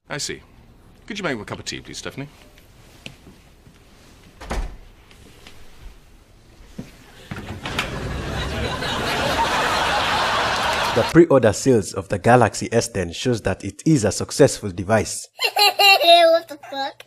I see. Could you make me a cup of tea, please, Stephanie? The pre-order sales of the Galaxy S10 shows that it is a successful device. What the fuck?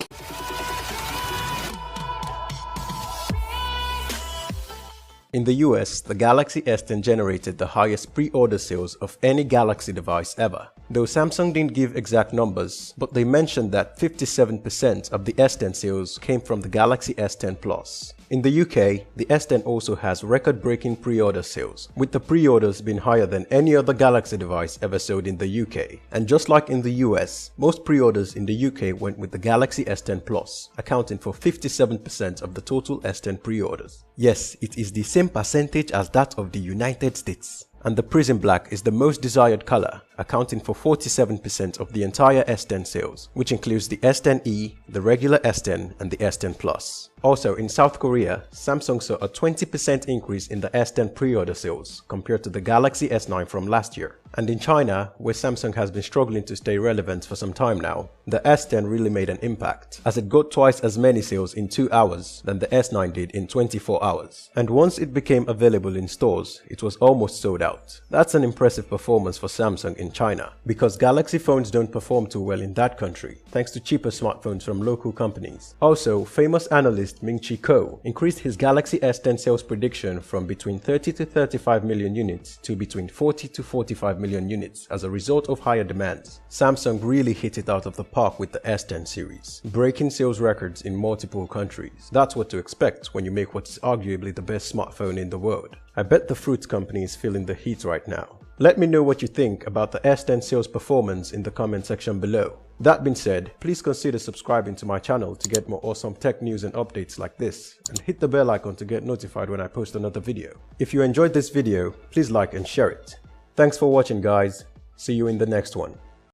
In the US, the Galaxy S10 generated the highest pre-order sales of any Galaxy device ever. Though Samsung didn't give exact numbers, but they mentioned that 57% of the S10 sales came from the Galaxy S10 Plus. In the UK, the S10 also has record-breaking pre-order sales, with the pre-orders being higher than any other Galaxy device ever sold in the UK. And just like in the US, most pre-orders in the UK went with the Galaxy S10 Plus, accounting for 57% of the total S10 pre-orders. Yes, it is the same percentage as that of the United States. And the Prism Black is the most desired color, accounting for 47% of the entire S10 sales, which includes the S10e, the regular S10, and the S10 Plus. Also, in South Korea, Samsung saw a 20% increase in the S10 pre-order sales compared to the Galaxy S9 from last year. And in China, where Samsung has been struggling to stay relevant for some time now, the S10 really made an impact, as it got twice as many sales in 2 hours than the S9 did in 24 hours. And once it became available in stores, it was almost sold out. That's an impressive performance for Samsung in China, because Galaxy phones don't perform too well in that country, thanks to cheaper smartphones from local companies. Also, famous analyst Ming-Chi Kuo increased his Galaxy S10 sales prediction from between 30 to 35 million units to between 40 to 45 million units as a result of higher demands. Samsung really hit it out of the park with the S10 series, breaking sales records in multiple countries. That's what to expect when you make what is arguably the best smartphone in the world. I bet the fruit company is feeling the heat right now. Let me know what you think about the S10 sales performance in the comment section below. That being said, please consider subscribing to my channel to get more awesome tech news and updates like this, and hit the bell icon to get notified when I post another video. If you enjoyed this video, please like and share it. Thanks for watching, guys. See you in the next one.